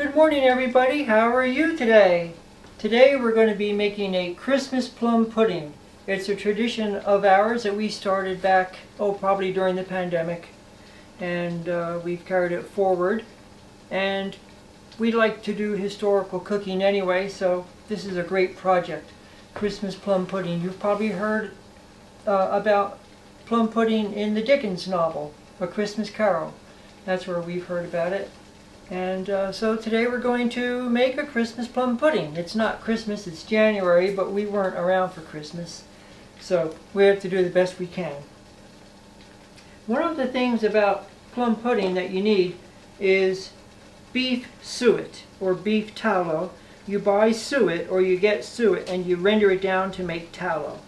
Good morning, everybody. How are you today? Today we're going to be making a Christmas plum pudding. It's a tradition of ours that we started back, probably during the pandemic. And we've carried it forward. And we like to do historical cooking anyway, so this is a great project. Christmas plum pudding. You've probably heard about plum pudding in the Dickens novel, A Christmas Carol. That's where we've heard about it. And so today we're going to make a Christmas plum pudding. It's not Christmas, it's January, but we weren't around for Christmas. So we have to do the best we can. One of the things about plum pudding that you need is beef suet or beef tallow. You buy suet or you get suet and you render it down to make tallow.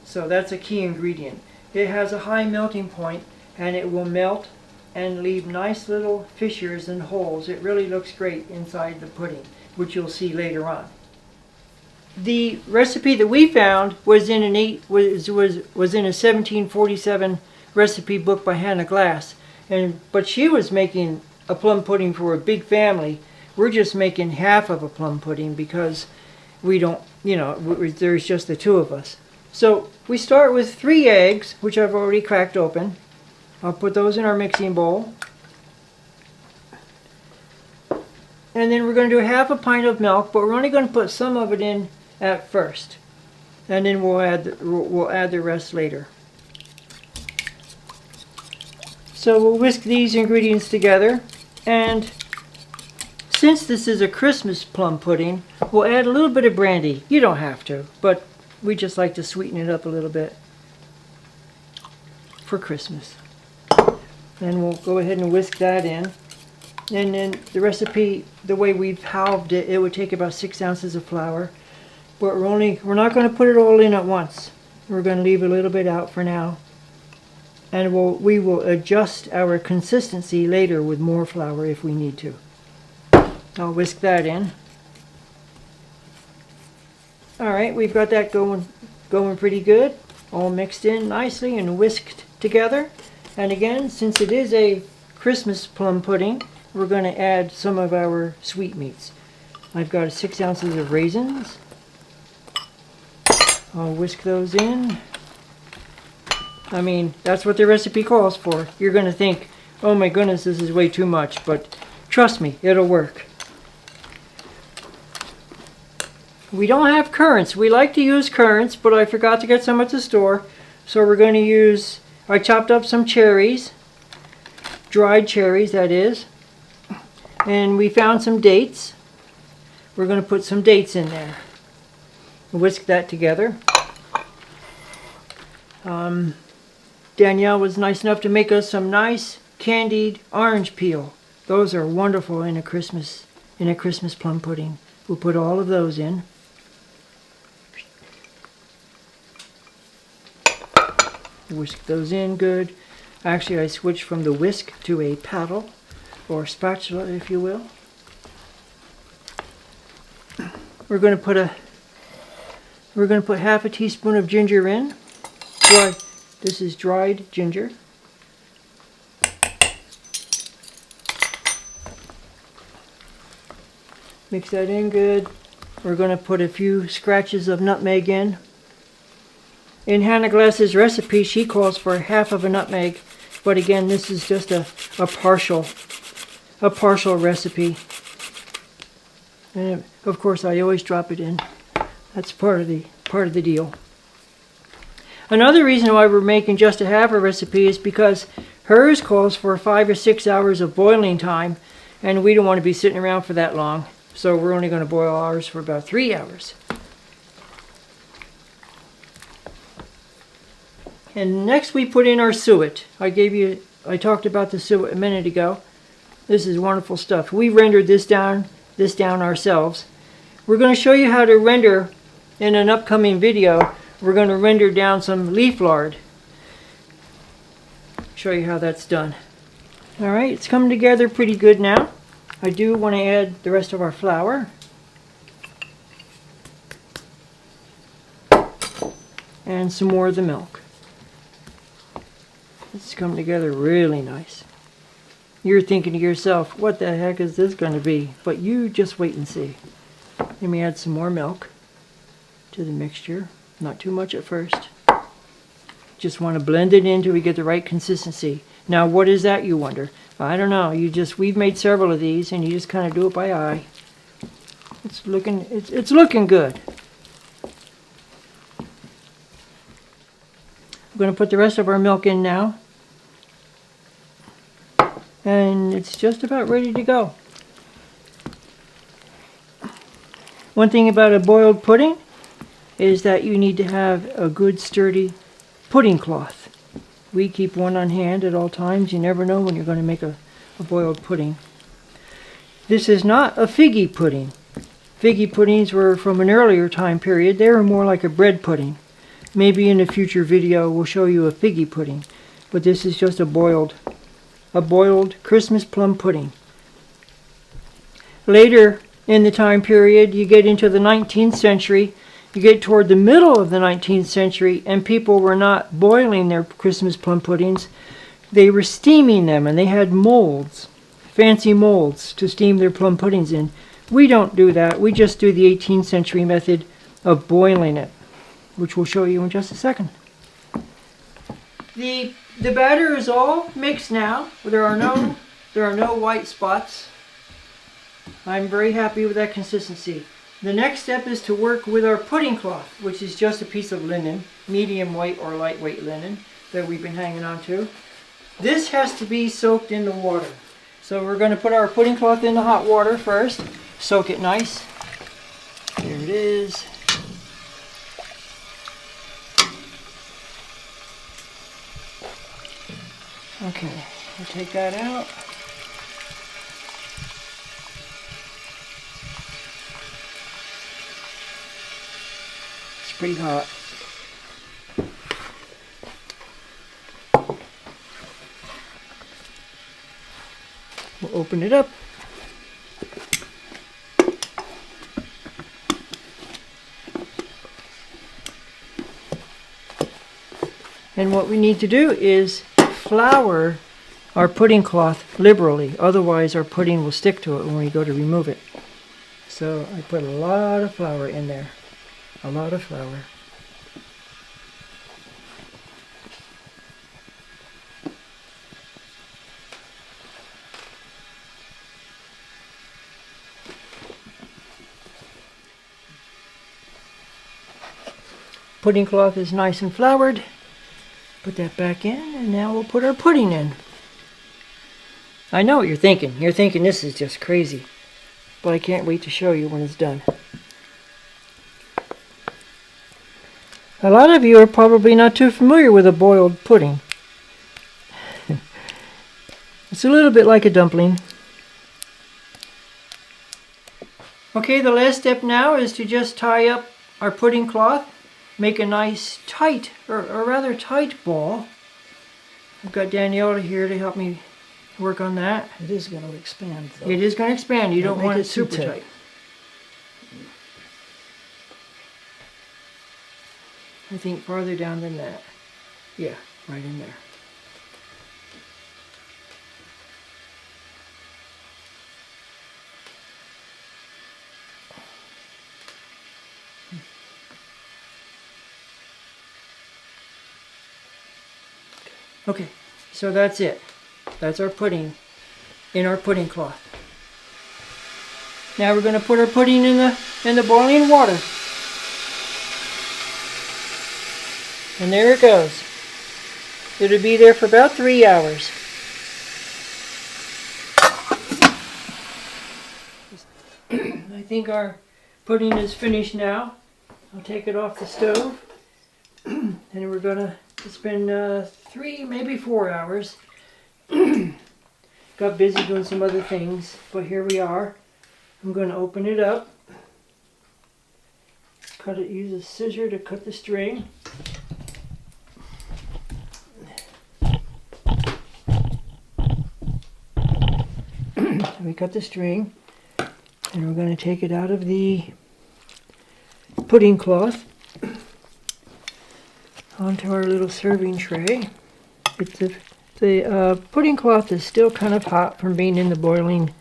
So that's a key ingredient. It has a high melting point and it will melt and leave nice little fissures and holes. It really looks great inside the pudding, which you'll see later on. The recipe that we found was in was in a 1747 recipe book by Hannah Glass, but she was making a plum pudding for a big family. We're just making half of a plum pudding because we don't, there's just the two of us. So we start with 3 eggs, which I've already cracked open. I'll put those in our mixing bowl. And then we're going to do half a pint of milk, but we're only going to put some of it in at first. And then we'll add the rest later. So we'll whisk these ingredients together. And since this is a Christmas plum pudding, we'll add a little bit of brandy. You don't have to, but we just like to sweeten it up a little bit for Christmas. And we'll go ahead and whisk that in. And then the recipe, the way we've halved it, it would take about 6 ounces of flour. But we're not going to put it all in at once. We're going to leave a little bit out for now. And we will adjust our consistency later with more flour if we need to. I'll whisk that in. Alright, we've got that going pretty good. All mixed in nicely and whisked together. And again, since it is a Christmas plum pudding, we're going to add some of our sweetmeats. I've got 6 ounces of raisins. I'll whisk those in. I mean, that's what the recipe calls for. You're going to think, oh my goodness, this is way too much, but trust me, it'll work. We don't have currants. We like to use currants, but I forgot to get some at the store. So we're going to use, I chopped up some cherries, dried cherries that is, and we found some dates. We're going to put some dates in there. Whisk that together. Danielle was nice enough to make us some nice candied orange peel. Those are wonderful in a Christmas plum pudding. We'll put all of those in. Whisk those in good. Actually, I switched from the whisk to a paddle or spatula, if you will. We're going to put half a teaspoon of ginger in. This is dried ginger. Mix that in good. We're going to put a few scratches of nutmeg in. In Hannah Glass's recipe, she calls for half of a nutmeg, but again, this is just a partial recipe. And of course, I always drop it in. That's part of the deal. Another reason why we're making just a half a recipe is because hers calls for 5 or 6 hours of boiling time, and we don't want to be sitting around for that long. So we're only going to boil ours for about 3 hours. And next we put in our suet. I talked about the suet a minute ago. This is wonderful stuff. We rendered this down ourselves. We're going to show you how to render in an upcoming video. We're going to render down some leaf lard. Show you how that's done. Alright, it's coming together pretty good now. I do want to add the rest of our flour. And some more of the milk. It's come together really nice. You're thinking to yourself, what the heck is this going to be? But you just wait and see. Let me add some more milk to the mixture. Not too much at first. Just want to blend it in until we get the right consistency. Now, what is that, you wonder? I don't know. We've made several of these, and you just kind of do it by eye. It's looking good. I'm going to put the rest of our milk in now. And it's just about ready to go. One thing about a boiled pudding is that you need to have a good sturdy pudding cloth. We keep one on hand at all times. You never know when you're going to make a boiled pudding. This is not a figgy pudding. Figgy puddings were from an earlier time period. They were more like a bread pudding. Maybe in a future video we'll show you a figgy pudding. But this is just a boiled Christmas plum pudding. Later in the time period, you get into the 19th century, you get toward the middle of the 19th century, and people were not boiling their Christmas plum puddings. They were steaming them, and they had molds, fancy molds, to steam their plum puddings in. We don't do that. We just do the 18th century method of boiling it, which we'll show you in just a second. The batter is all mixed now. There are no white spots. I'm very happy with that consistency. The next step is to work with our pudding cloth, which is just a piece of linen, medium weight or lightweight linen that we've been hanging on to. This has to be soaked in the water. So we're going to put our pudding cloth in the hot water first, soak it nice. There it is. Okay, we'll take that out. It's pretty hot. We'll open it up. And what we need to do is flour our pudding cloth liberally, otherwise our pudding will stick to it when we go to remove it. So I put a lot of flour in there, a lot of flour. Pudding cloth is nice and floured. Put that back in, and now we'll put our pudding in. I know what you're thinking. You're thinking this is just crazy. But I can't wait to show you when it's done. A lot of you are probably not too familiar with a boiled pudding. It's a little bit like a dumpling. Okay, the last step now is to just tie up our pudding cloth. Make a nice tight, or rather tight ball. I've got Daniela here to help me work on that. It is going to expand, though. It is going to expand. You don't want it super tight. I think farther down than that. Yeah, right in there. Okay, so that's it. That's our pudding in our pudding cloth. Now we're going to put our pudding in the boiling water. And there it goes. It'll be there for about 3 hours. I think our pudding is finished now. I'll take it off the stove. And we're going to spend 3, maybe 4 hours. Got busy doing some other things, but here we are. I'm going to open it up. Use a scissor to cut the string. We cut the string, and we're going to take it out of the pudding cloth onto our little serving tray. It's The pudding cloth is still kind of hot from being in the boiling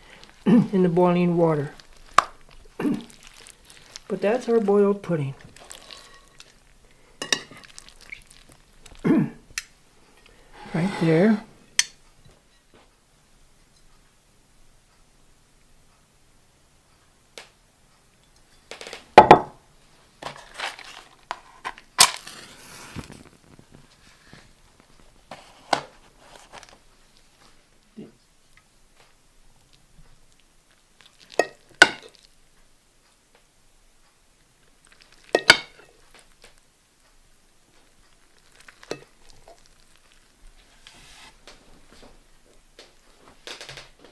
water. But that's our boiled pudding. Right there.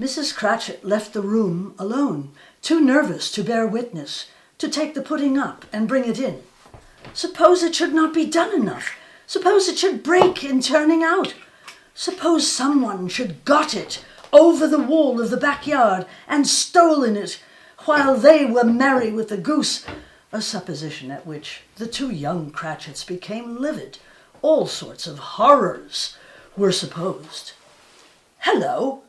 Mrs. Cratchit left the room alone, too nervous to bear witness, to take the pudding up and bring it in. Suppose it should not be done enough. Suppose it should break in turning out. Suppose someone should got it over the wall of the backyard and stolen it while they were merry with the goose, a supposition at which the two young Cratchits became livid. All sorts of horrors were supposed. Hello!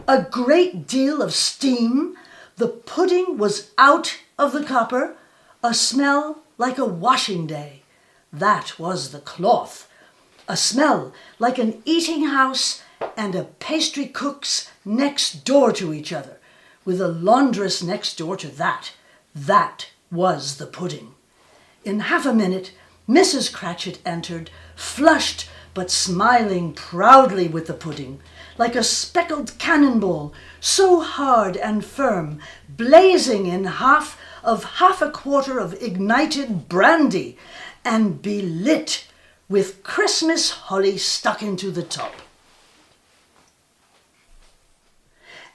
A great deal of steam. The pudding was out of the copper, a smell like a washing day. That was the cloth. A smell like an eating house and a pastry cook's next door to each other, with a laundress next door to that. That was the pudding. In half a minute, Mrs. Cratchit entered, flushed but smiling proudly with the pudding, like a speckled cannonball, so hard and firm, blazing in half a quarter of ignited brandy, and belit with Christmas holly stuck into the top.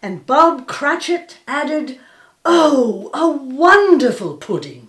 And Bob Cratchit added, "Oh, a wonderful pudding!"